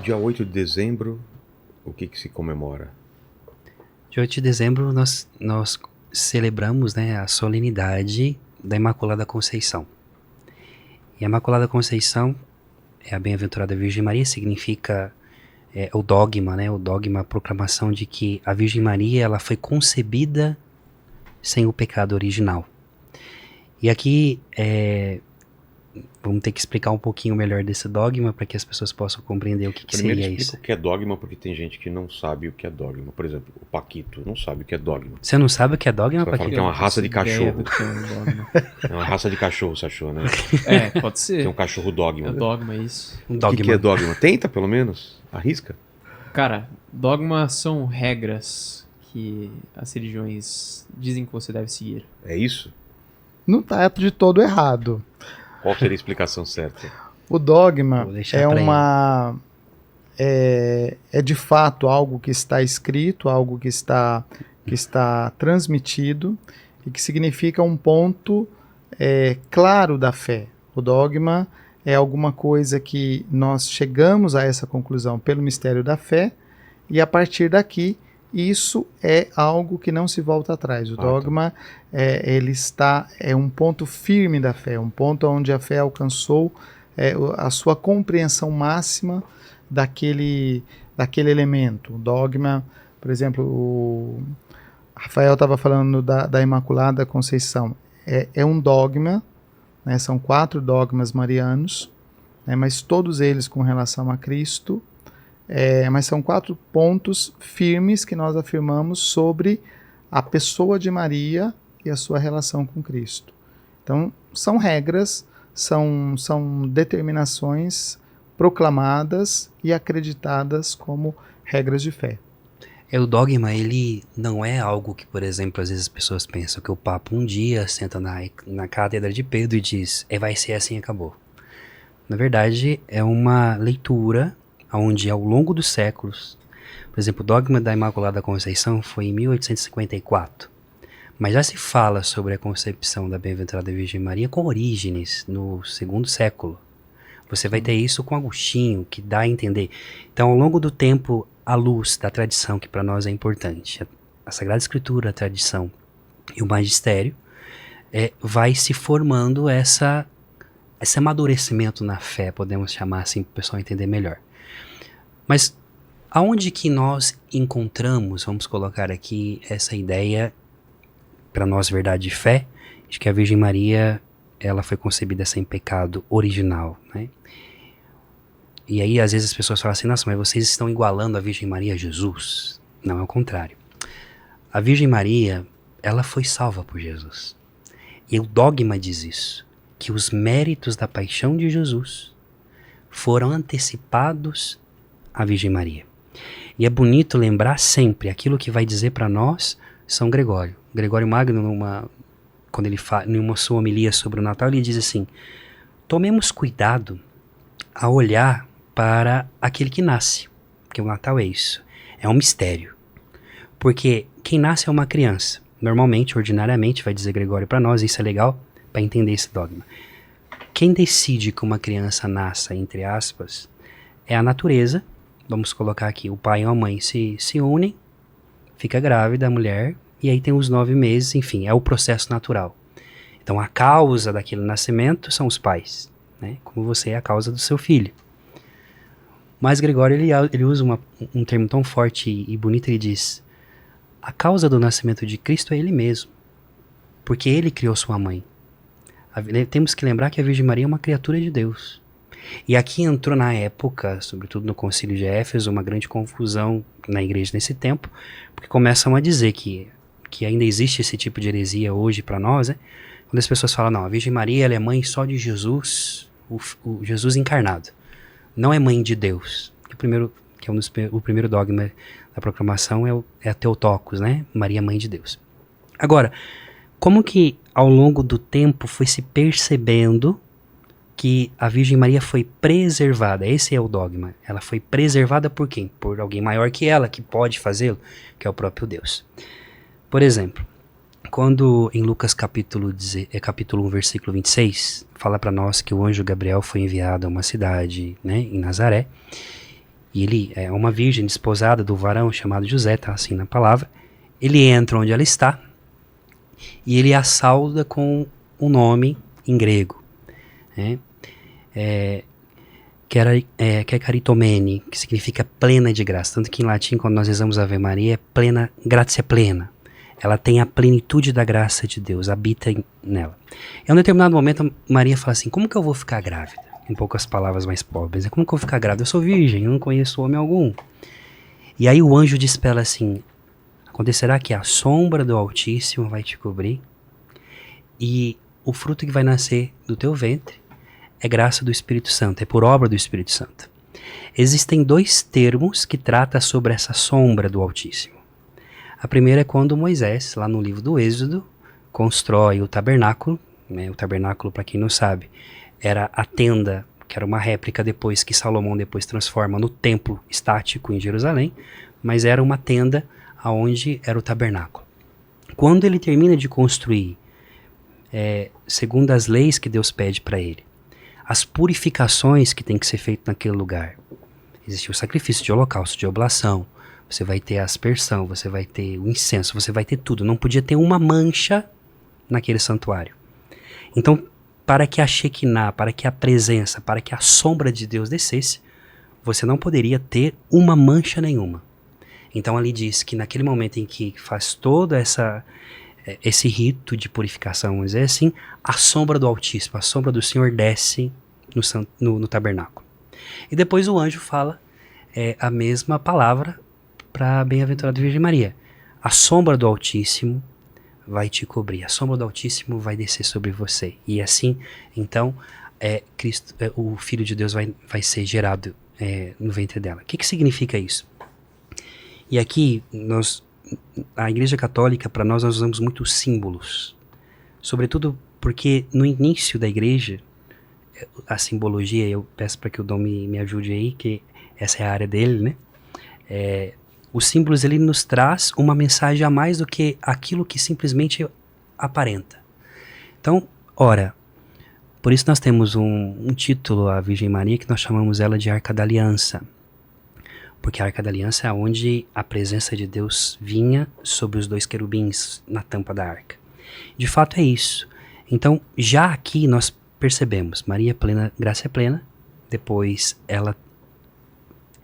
Dia 8 de dezembro, o que se comemora? Dia 8 de dezembro nós celebramos, né, a solenidade da Imaculada Conceição. E a Imaculada Conceição é a Bem-aventurada Virgem Maria, significa o dogma, né, o dogma, a proclamação de que a Virgem Maria ela foi concebida sem o pecado original. E aqui vamos ter que explicar um pouquinho melhor desse dogma para que as pessoas possam compreender o que Primeiro seria explica isso. o que é dogma, porque tem gente que não sabe o que é dogma. Por exemplo, o Paquito não sabe o que é dogma. Você não sabe o que é dogma, Você vai falar Paquito? que é uma raça de cachorro. Que é um dogma. É uma raça de cachorro, você achou, né? Pode ser. Tem um cachorro dogma. É dogma, isso. Um O dogma. que é dogma? Tenta, pelo menos. Arrisca. Cara, dogma são regras que as religiões dizem que você deve seguir. É isso? Não está de todo errado. Qual seria a explicação certa? O dogma Vou deixar é pra uma é de fato algo que está escrito, algo que está transmitido e que significa um ponto claro da fé. O dogma é alguma coisa que nós chegamos a essa conclusão pelo mistério da fé e a partir daqui isso é algo que não se volta atrás. O dogma é um ponto firme da fé, um ponto onde a fé alcançou a sua compreensão máxima daquele elemento. O dogma, por exemplo, o Rafael estava falando da Imaculada Conceição. É um dogma, né, são 4 dogmas marianos, né, mas todos eles com relação a Cristo. Mas são 4 pontos firmes que nós afirmamos sobre a pessoa de Maria e a sua relação com Cristo. Então, são regras, são determinações proclamadas e acreditadas como regras de fé. O dogma, ele não é algo que, por exemplo, às vezes as pessoas pensam que o Papa um dia senta na cátedra de Pedro e diz, vai ser assim e acabou. Na verdade, é uma leitura onde ao longo dos séculos, por exemplo, o dogma da Imaculada Conceição foi em 1854, mas já se fala sobre a concepção da Bem-aventurada Virgem Maria com Orígenes, no 2º século. Você vai ter isso com Agostinho, que dá a entender. Então, ao longo do tempo, à luz da tradição, que para nós é importante, a Sagrada Escritura, a tradição e o magistério, vai se formando esse amadurecimento na fé, podemos chamar assim, para o pessoal entender melhor. Mas aonde que nós encontramos, vamos colocar aqui essa ideia, para nós verdade e fé, de que a Virgem Maria ela foi concebida sem pecado original, né? E aí às vezes as pessoas falam assim, nossa, mas vocês estão igualando a Virgem Maria a Jesus. Não, é o contrário. A Virgem Maria, ela foi salva por Jesus. E o dogma diz isso, que os méritos da paixão de Jesus foram antecipados à Virgem Maria. E é bonito lembrar sempre aquilo que vai dizer para nós São Gregório. Gregório Magno, quando ele fala em uma sua homilia sobre o Natal, ele diz assim, tomemos cuidado a olhar para aquele que nasce, porque o Natal é isso, é um mistério. Porque quem nasce é uma criança, normalmente, ordinariamente, vai dizer Gregório para nós, isso é legal para entender esse dogma. Quem decide que uma criança nasça, entre aspas, é a natureza. Vamos colocar aqui, o pai e a mãe se unem, fica grávida a mulher, e aí tem os 9 meses, enfim, é o processo natural. Então a causa daquele nascimento são os pais, né? Como você é a causa do seu filho. Mas Gregório, ele usa um termo tão forte e bonito, ele diz, a causa do nascimento de Cristo é ele mesmo, porque ele criou sua mãe. Temos que lembrar que a Virgem Maria é uma criatura de Deus. E aqui entrou na época, sobretudo no Concílio de Éfeso, uma grande confusão na igreja nesse tempo, porque começam a dizer que ainda existe esse tipo de heresia hoje para nós, né? Quando as pessoas falam, não, a Virgem Maria ela é mãe só de Jesus, o Jesus encarnado. Não é mãe de Deus. O primeiro dogma da proclamação é a Theotokos, né? Maria, mãe de Deus. Agora, como que ao longo do tempo foi se percebendo que a Virgem Maria foi preservada? Esse é o dogma. Ela foi preservada por quem? Por alguém maior que ela, que pode fazê-lo, que é o próprio Deus. Por exemplo, quando em Lucas capítulo 1, versículo 26, fala para nós que o anjo Gabriel foi enviado a uma cidade, né, em Nazaré, E ele é uma virgem desposada do varão chamado José, tá assim na palavra. Ele entra onde ela está e ele a sauda com um nome em grego, né? Que é caritomene, que significa plena de graça. Tanto que em latim, quando nós rezamos Ave Maria, é plena, gratia plena. Ela tem a plenitude da graça de Deus, habita nela. Em um determinado momento, Maria fala assim, como que eu vou ficar grávida? Em poucas palavras mais pobres. Como que eu vou ficar grávida? Eu sou virgem, eu não conheço homem algum. E aí o anjo diz para ela assim, acontecerá que a sombra do Altíssimo vai te cobrir e o fruto que vai nascer do teu ventre é graça do Espírito Santo, é por obra do Espírito Santo. Existem 2 termos que tratam sobre essa sombra do Altíssimo. A primeira é quando Moisés, lá no livro do Êxodo, constrói o tabernáculo, né? O tabernáculo, para quem não sabe, era a tenda, que era uma réplica depois que Salomão depois transforma no templo estático em Jerusalém, mas era uma tenda aonde era o tabernáculo. Quando ele termina de construir, segundo as leis que Deus pede para ele, as purificações que tem que ser feitas naquele lugar, existe o sacrifício de holocausto, de oblação, você vai ter a aspersão, você vai ter o incenso, você vai ter tudo, não podia ter uma mancha naquele santuário. Então, para que a Shekinah, para que a presença, para que a sombra de Deus descesse, você não poderia ter uma mancha nenhuma. Então ali diz que naquele momento em que faz todo esse rito de purificação, vamos dizer assim, a sombra do Altíssimo, a sombra do Senhor desce no tabernáculo. E depois o anjo fala a mesma palavra para a bem-aventurada Virgem Maria. A sombra do Altíssimo vai te cobrir, a sombra do Altíssimo vai descer sobre você. E assim, então, Cristo, o Filho de Deus vai ser gerado no ventre dela. O que significa isso? E aqui, a Igreja Católica, para nós usamos muitos símbolos. Sobretudo porque no início da Igreja, a simbologia, eu peço para que o Dom me ajude aí, que essa é a área dele, né? Os símbolos, ele nos traz uma mensagem a mais do que aquilo que simplesmente aparenta. Então, ora, por isso nós temos um título à Virgem Maria que nós chamamos ela de Arca da Aliança. Porque a Arca da Aliança é onde a presença de Deus vinha sobre os 2 querubins na tampa da arca. De fato é isso. Então, já aqui nós percebemos, Maria plena, graça é plena, depois ela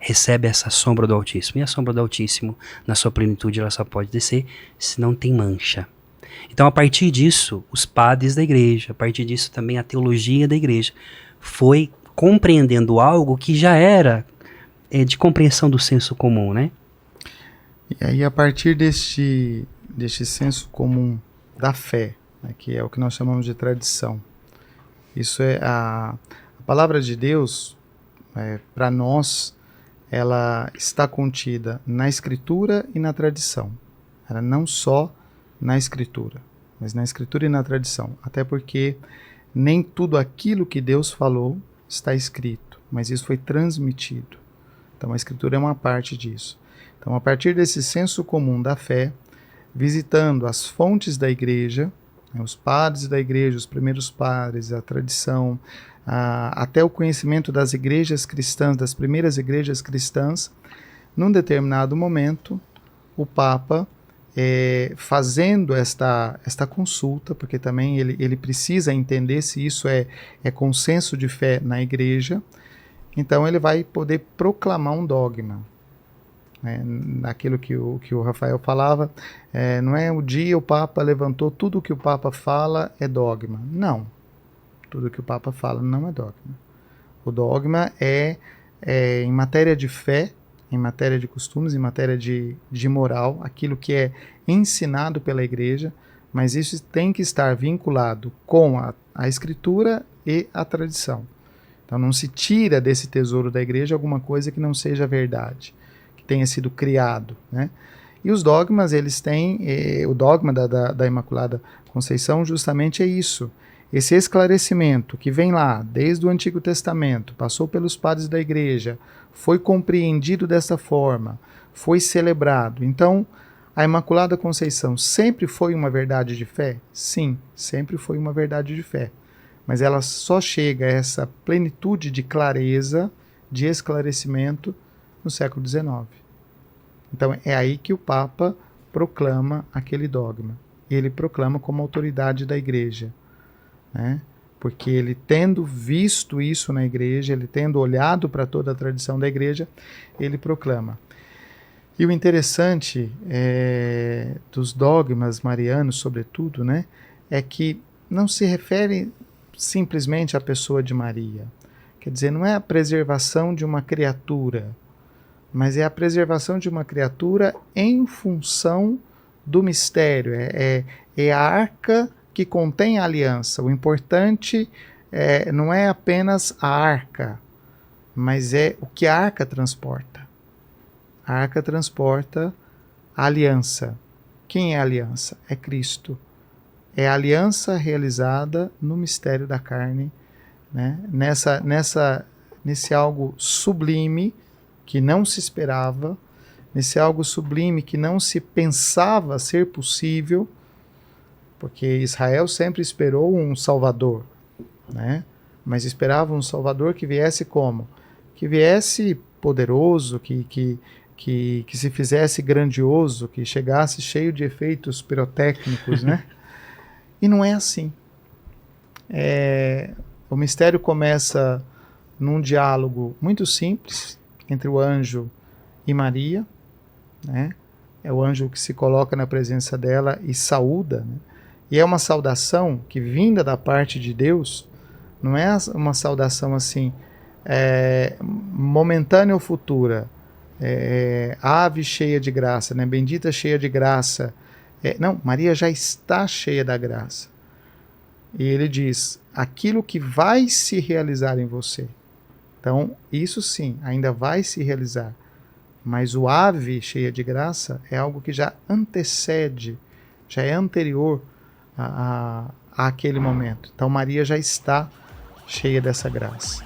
recebe essa sombra do Altíssimo. E a sombra do Altíssimo, na sua plenitude, ela só pode descer se não tem mancha. Então, a partir disso, os padres da igreja, a partir disso também a teologia da igreja, foi compreendendo algo que já era de compreensão do senso comum, né? E aí, a partir deste senso comum da fé, né, que é o que nós chamamos de tradição, isso é a palavra de Deus, para nós, ela está contida na Escritura e na tradição. Ela não só na Escritura, mas na Escritura e na tradição. Até porque nem tudo aquilo que Deus falou está escrito, mas isso foi transmitido. Então a Escritura é uma parte disso. Então, a partir desse senso comum da fé, visitando as fontes da igreja, os padres da igreja, os primeiros padres, a tradição, até o conhecimento das igrejas cristãs, das primeiras igrejas cristãs, num determinado momento, o Papa, fazendo esta consulta, porque também ele precisa entender se isso é consenso de fé na igreja, então ele vai poder proclamar um dogma. Naquilo que o Rafael falava, não é o dia o Papa levantou, tudo que o Papa fala é dogma. Não, tudo que o Papa fala não é dogma. O dogma é em matéria de fé, em matéria de costumes, em matéria de moral, aquilo que é ensinado pela igreja, mas isso tem que estar vinculado com a Escritura e a tradição. Então não se tira desse tesouro da igreja alguma coisa que não seja verdade, que tenha sido criado, né? E os dogmas, eles têm, o dogma da Imaculada Conceição justamente é isso, esse esclarecimento que vem lá, desde o Antigo Testamento, passou pelos padres da igreja, foi compreendido dessa forma, foi celebrado. Então, a Imaculada Conceição sempre foi uma verdade de fé? Sim, sempre foi uma verdade de fé. Mas ela só chega a essa plenitude de clareza, de esclarecimento, no século XIX. Então é aí que o Papa proclama aquele dogma. E ele proclama como autoridade da Igreja, né? Porque ele, tendo visto isso na Igreja, ele tendo olhado para toda a tradição da Igreja, ele proclama. E o interessante dos dogmas marianos, sobretudo, né, é que não se refere simplesmente à pessoa de Maria. Quer dizer, não é a preservação de uma criatura, mas é a preservação de uma criatura em função do mistério. É a arca que contém a aliança. O importante não é apenas a arca, mas é o que a arca transporta. A arca transporta a aliança. Quem é a aliança? É Cristo. É a aliança realizada no mistério da carne, né? Nesse algo sublime que não se esperava, nesse algo sublime que não se pensava ser possível, porque Israel sempre esperou um Salvador, né? Mas esperava um Salvador que viesse como? Que viesse poderoso, que se fizesse grandioso, que chegasse cheio de efeitos pirotécnicos, né? E não é assim. O mistério começa num diálogo muito simples entre o anjo e Maria, né? É o anjo que se coloca na presença dela e saúda, né? E é uma saudação que, vinda da parte de Deus, não é uma saudação assim, momentânea ou futura, ave cheia de graça, né? Bendita cheia de graça. Não, Maria já está cheia da graça. E ele diz, aquilo que vai se realizar em você. Então, isso sim, ainda vai se realizar. Mas o ave cheia de graça é algo que já antecede, já é anterior àquele momento. Então, Maria já está cheia dessa graça.